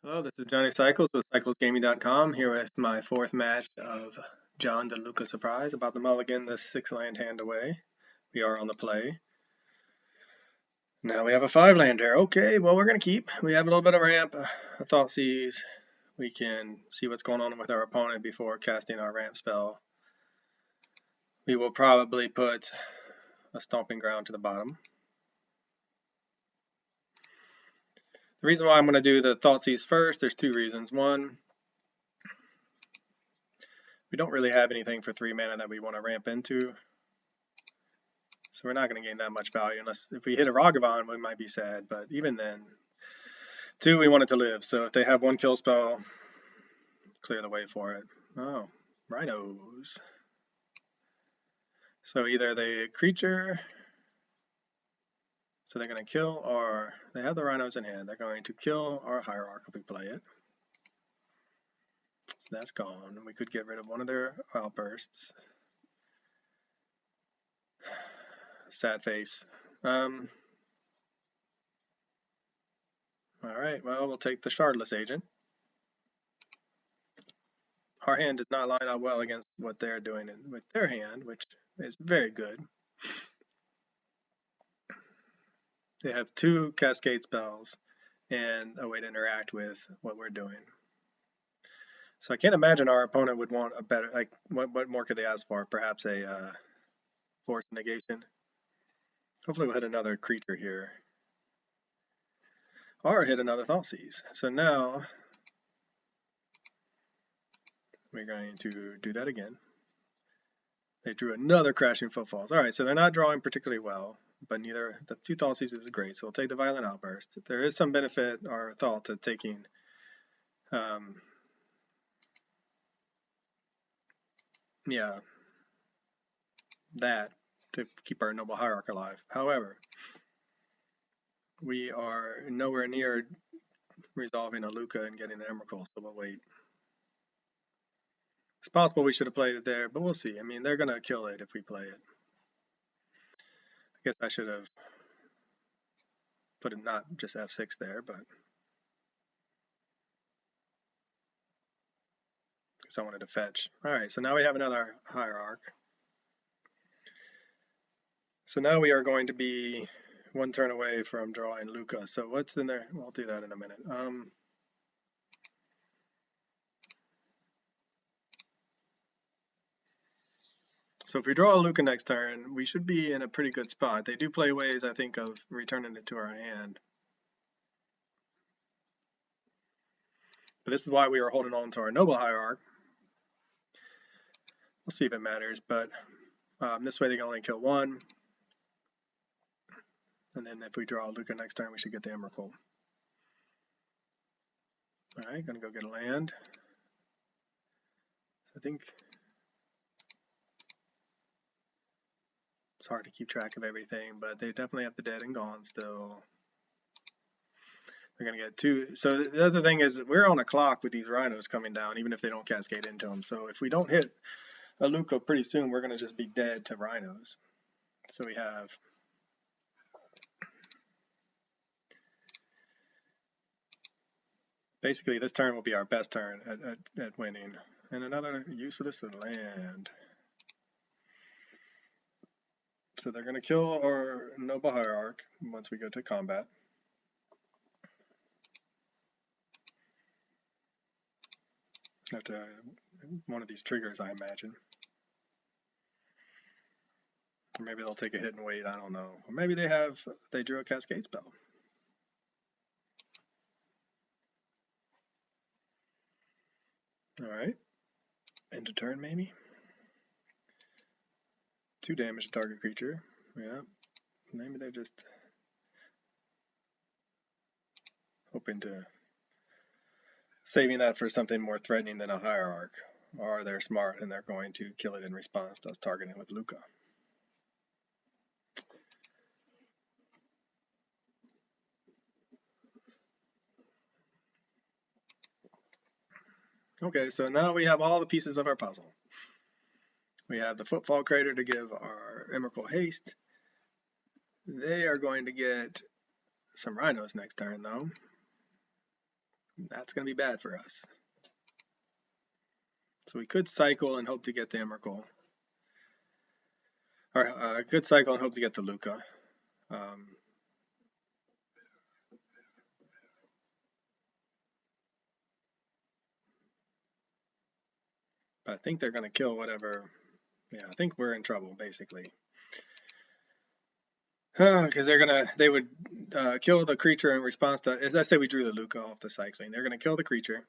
Hello, this is Johnny Cycles with CyclesGaming.com here with my fourth match of John the Lukka Surprise. About the mulligan, the 6-land hand away. We are on the play. Now we have a 5-land here. Okay, well, we're going to keep. We have a little bit of ramp, a Thought Seize. We can see what's going on with our opponent before casting our ramp spell. We will probably put a Stomping Ground to the bottom. The reason why I'm going to do the Thought Seize first, there's two reasons. One, we don't really have anything for 3 mana that we want to ramp into. So we're not going to gain that much value unless if we hit a Ragavan, we might be sad. But even then, 2, we want it to live. So if they have 1 kill spell, clear the way for it. Oh, Rhinos. So either the creature, so they're going to kill, or they have the Rhinos in hand. They're going to kill our Hierarch if we play it. So that's gone. We could get rid of one of their outbursts. Sad face. Alright, well, we'll take the Shardless Agent. Our hand does not line up well against what they're doing with their hand, which is very good. They have 2 Cascade spells and a way to interact with what we're doing. So I can't imagine our opponent would want a better, like, what more could they ask for? Perhaps a Force Negation. Hopefully we'll hit another creature here. Or hit another Thought Seize. So now we're going to do that again. They drew another Crashing Footfalls. Alright, so they're not drawing particularly well, but neither the 2 Thought Seizes is great, so we'll take the Violent Outburst. There is some benefit or thought to taking that to keep our Noble Hierarch alive. However, we are nowhere near resolving a Lukka and getting an Emrakul, so we'll wait. It's possible we should have played it there, but we'll see. I mean, they're going to kill it if we play it. I guess I should have put it not just F6 there, but because I wanted to fetch. Alright, so now we have another Hierarch. So now we are going to be 1 turn away from drawing Lukka. So what's in there? We'll do that in a minute. So if we draw a Lukka next turn, we should be in a pretty good spot. They do play ways, I think, of returning it to our hand. But this is why we are holding on to our Noble Hierarch. We'll see if it matters, but this way they can only kill 1. And then if we draw a Lukka next turn, we should get the Emrakul. Alright, gonna go get a land. So I think it's hard to keep track of everything, but they definitely have the Dead and Gone still. They're going to get 2. So the other thing is we're on a clock with these Rhinos coming down, even if they don't cascade into them. So if we don't hit a Lukka pretty soon, we're going to just be dead to Rhinos. So we have basically this turn will be our best turn at winning. And another useless land. So they're going to kill our Noble Hierarch once we go to combat. Have to one of these triggers, I imagine. Or maybe they'll take a hit and wait, I don't know. Or maybe they drew a Cascade spell. Alright. End of turn, maybe? 2 damage to target creature. Yeah. Maybe they're just hoping to saving that for something more threatening than a Hierarch. Or they're smart and they're going to kill it in response to us targeting with Lukka. Okay, so now we have all the pieces of our puzzle. We have the Footfall Crater to give our Emrakul haste. They are going to get some Rhinos next turn, though. That's going to be bad for us. So we could cycle and hope to get the Emrakul. Or I could cycle and hope to get the Lukka. But I think they're going to kill whatever. Yeah, I think we're in trouble, basically. Because they would kill the creature in response to, as I say, we drew the Lukka off the cycling. They're going to kill the creature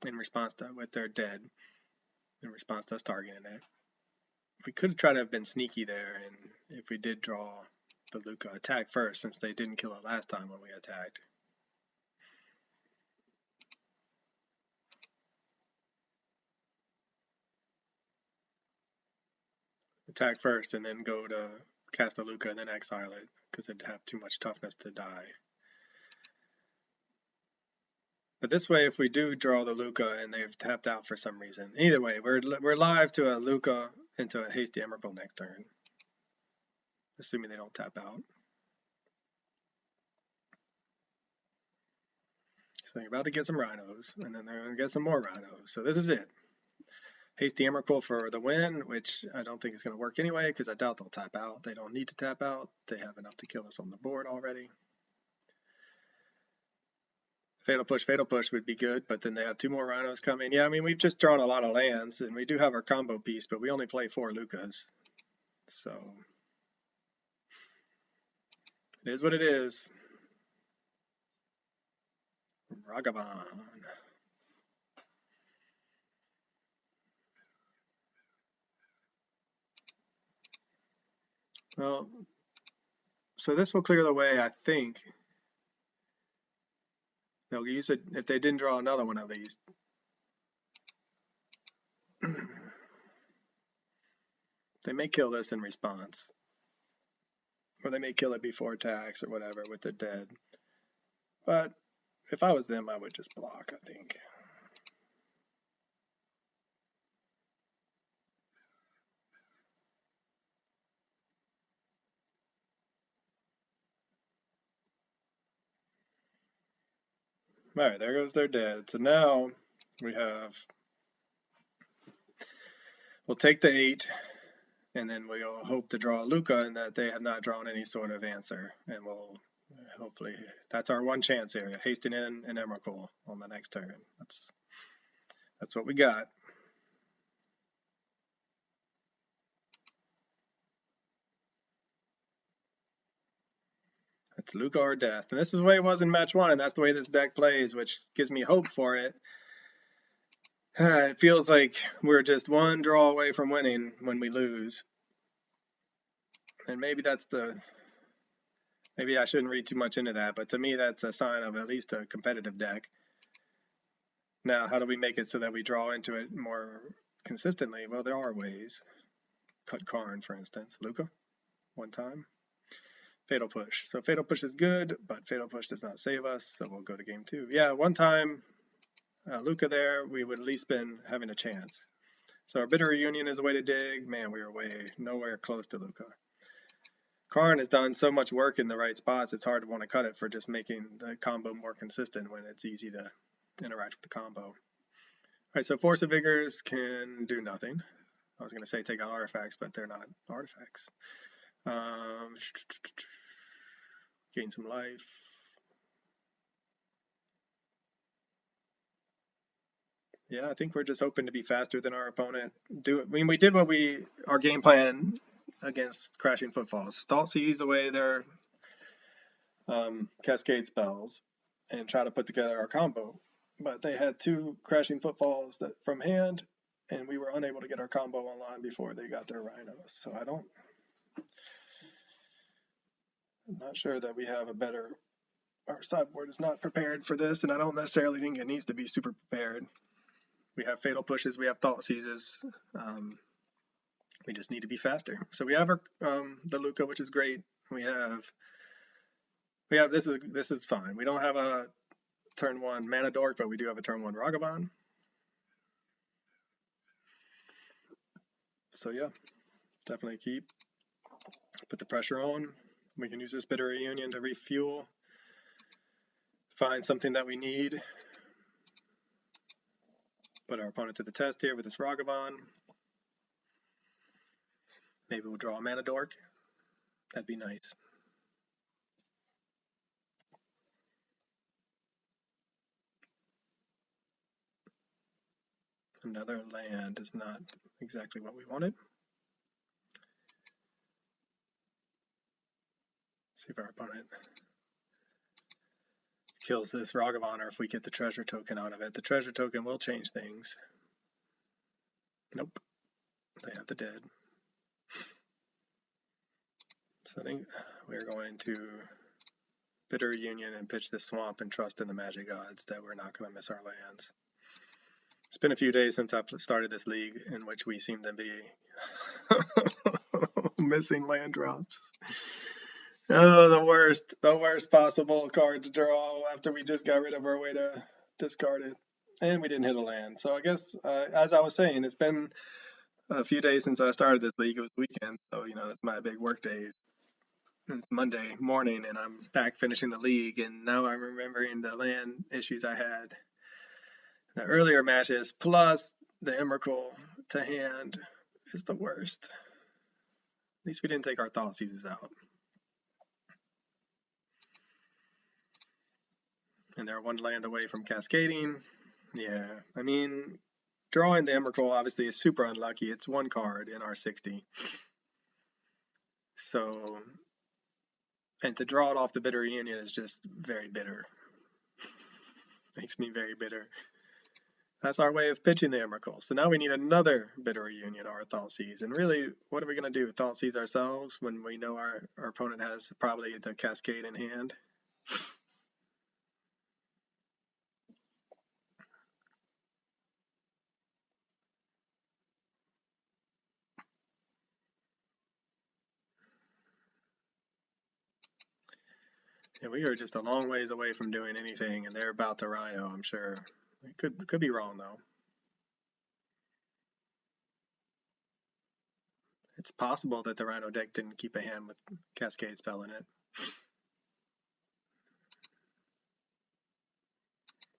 in response to, with their dead, in response to us targeting it. We could have tried to have been sneaky there, and if we did draw the Lukka, attack first, since they didn't kill it last time when we attacked. Attack first and then go to cast the Lukka and then exile it, because it'd have too much toughness to die. But this way, if we do draw the Lukka and they've tapped out for some reason, either way, we're live to a Lukka into a hasty Emrakul next turn, assuming they don't tap out. So they're about to get some Rhinos, and then they're going to get some more Rhinos. So this is it. Hasty Emrakul for the win, which I don't think is going to work anyway, because I doubt they'll tap out. They don't need to tap out. They have enough to kill us on the board already. Fatal Push would be good, but then they have 2 more Rhinos coming. Yeah, I mean, we've just drawn a lot of lands, and we do have our combo piece, but we only play 4 Lukkas. So it is what it is. Ragavan. Well, so this will clear the way, I think. They'll use it if they didn't draw another one at least. They may kill this in response. Or they may kill it before attacks or whatever with the dead. But if I was them, I would just block, I think. All right, there goes their dead. So now we'll take the 8, and then we'll hope to draw a Lukka, and that they have not drawn any sort of answer. And we'll hopefully, that's our one chance here. Hasten in and Emrakul on the next turn. That's what we got. It's Lukka or death. And this is the way it was in match 1, and that's the way this deck plays, which gives me hope for it. It feels like we're just one draw away from winning when we lose. And maybe maybe I shouldn't read too much into that, but to me that's a sign of at least a competitive deck. Now, how do we make it so that we draw into it more consistently? Well, there are ways. Cut Karn, for instance. Lukka, one time. Fatal Push. So Fatal Push is good, but Fatal Push does not save us, so we'll go to game 2. Yeah, one time, Lukka there, we would at least been having a chance. So our Bitter Reunion is a way to dig. Man, we were nowhere close to Lukka. Karn has done so much work in the right spots, it's hard to want to cut it for just making the combo more consistent when it's easy to interact with the combo. All right, so Force of Vigors can do nothing. I was going to say take out artifacts, but they're not artifacts. Gain some life. Yeah, I think we're just hoping to be faster than our opponent. I mean, we did our game plan against Crashing Footfalls. Thought seize away their cascade spells and try to put together our combo. But they had 2 Crashing Footfalls from hand, and we were unable to get our combo online before they got their Rhinos. So I'm not sure that we have our sideboard is not prepared for this, and I don't necessarily think it needs to be super prepared. We have Fatal Pushes, we have Thought Seizes. We just need to be faster. So we have the Lukka, which is great. We have this is fine. We don't have a turn 1 mana dork, but we do have a turn 1 Ragavan. So yeah, definitely put the pressure on. We can use this Bitter Reunion to refuel, find something that we need. Put our opponent to the test here with this Ragavan. Maybe we'll draw a mana dork. That'd be nice. Another land is not exactly what we wanted. See if our opponent kills this Ragavan, or if we get the treasure token out of it. The treasure token will change things. Nope. They have the dead. So I think we're going to Bitter Union and pitch this swamp and trust in the magic gods that we're not going to miss our lands. It's been a few days since I started this league, in which we seem to be missing land drops. Oh, the worst possible card to draw after we just got rid of our way to discard it. And we didn't hit a land. So I guess, as I was saying, it's been a few days since I started this league. It was the weekend, so, you know, that's my big work days. And it's Monday morning, and I'm back finishing the league, and now I'm remembering the land issues I had the earlier matches, plus the Emrakul to hand is the worst. At least we didn't take our Thought Seizes out. And they're one land away from cascading. Yeah, I mean, drawing the Emrakul obviously is super unlucky. It's one card in our 60. So, and to draw it off the Bitter Union is just very bitter. Makes me very bitter. That's our way of pitching the Emrakul. So now we need another Bitter Union or a Thoughtseize. And really, what are we going to do? Thoughtseize ourselves when we know our opponent has probably the Cascade in hand? Yeah, we are just a long ways away from doing anything, and they're about to Rhino, I'm sure. It could be wrong, though. It's possible that the Rhino deck didn't keep a hand with Cascade spell in it.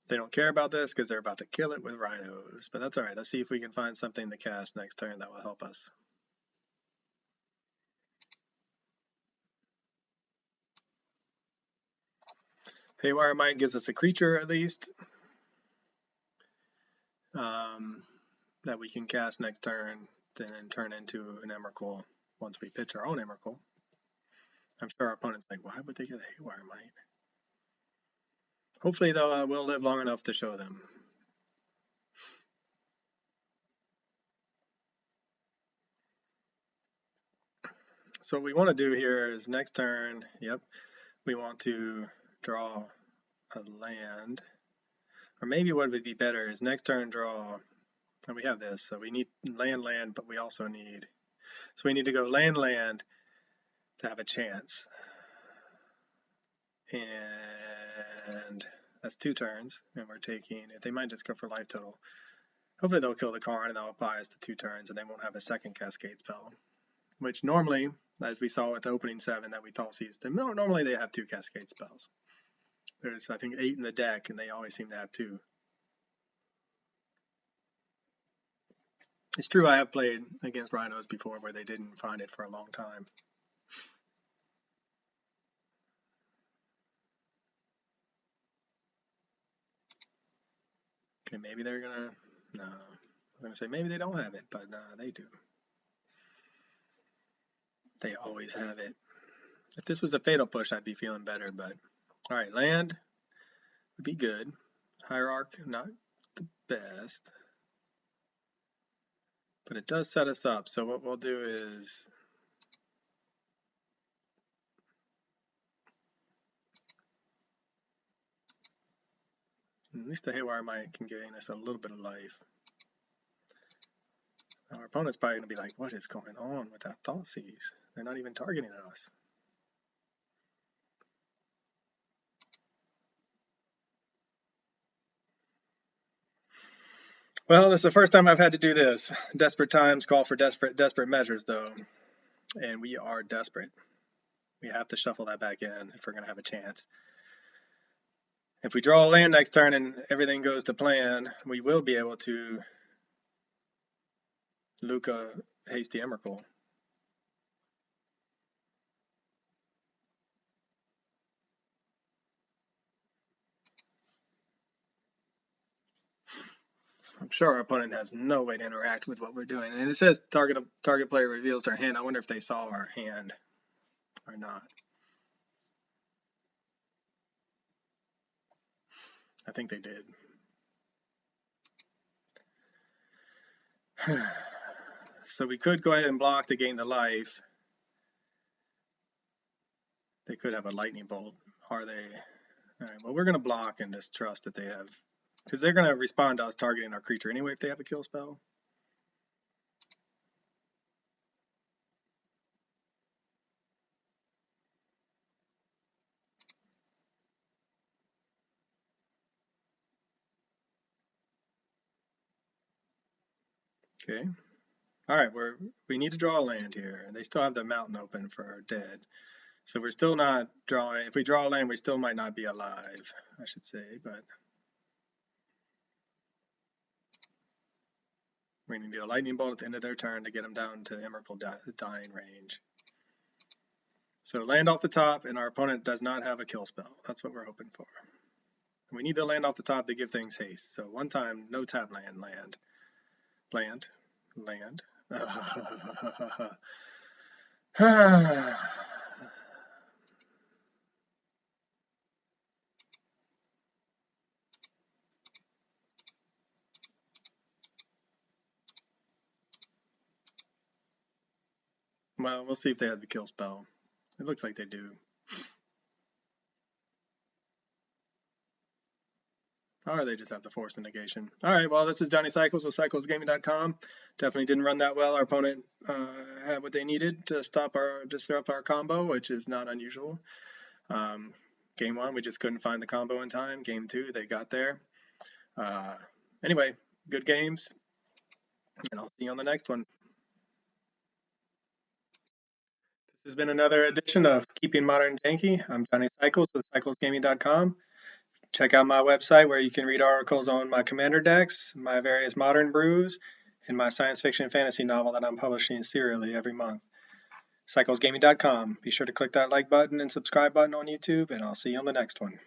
They don't care about this because they're about to kill it with Rhinos, but that's all right. Let's see if we can find something to cast next turn that will help us. Haywire Might gives us a creature at least that we can cast next turn, then turn into an Emrakul once we pitch our own Emrakul. I'm sure our opponent's like, why would they get a Haywire Might? Hopefully, though, we'll live long enough to show them. So what we want to do here is next turn, we want to draw a land. Or maybe what would be better is next turn draw, and we have this, so we need land, but we also need, so we need to go land to have a chance. And that's 2 turns, and we're taking, they might just go for life total. Hopefully they'll kill the card and they'll apply us to 2 turns, and they won't have a second Cascade spell. Which normally, as we saw with the opening 7 that we Thoughtseized them, normally they have 2 Cascade spells. There's, I think, 8 in the deck, and they always seem to have 2. It's true I have played against Rhinos before where they didn't find it for a long time. Okay, maybe they're gonna, no. I was gonna say maybe they don't have it, but no, they do. They always have it. If this was a fatal push, I'd be feeling better, but all right, land would be good. Hierarch, not the best, but it does set us up. So what we'll do is at least the Haywire Might can gain us a little bit of life. Now our opponent's probably gonna be like, what is going on with that Thoughtseize? They're not even targeting us. Well, this is the first time I've had to do this. Desperate times call for desperate measures, though. And we are desperate. We have to shuffle that back in if we're going to have a chance. If we draw a land next turn and everything goes to plan, we will be able to Lukka Hasty Emrakul. I'm sure our opponent has no way to interact with what we're doing. And it says target player reveals their hand. I wonder if they saw our hand or not. I think they did. So we could go ahead and block to gain the life. They could have a lightning bolt. Are they? All right, well, we're going to block and just trust that they have, because they're going to respond to us targeting our creature anyway if they have a kill spell. Okay. All right, we need to draw a land here. They still have the mountain open for our dead. So we're still not drawing. If we draw a land, we still might not be alive, I should say, but we need to do a lightning bolt at the end of their turn to get them down to Emrakul dying range. So land off the top, and our opponent does not have a kill spell. That's what we're hoping for. We need to land off the top to give things haste. So one time, no tap land, land. Well, we'll see if they have the kill spell. It looks like they do. Or they just have the force and negation. All right, well, this is Johnny Cycles with CyclesGaming.com. Definitely didn't run that well. Our opponent had what they needed to disrupt our combo, which is not unusual. Game 1, we just couldn't find the combo in time. Game 2, they got there. Anyway, good games, and I'll see you on the next one. This has been another edition of Keeping Modern Tanky. I'm Johnny Cycles with CyclesGaming.com. Check out my website where you can read articles on my commander decks, my various modern brews, and my science fiction fantasy novel that I'm publishing serially every month. CyclesGaming.com. Be sure to click that like button and subscribe button on YouTube, and I'll see you on the next one.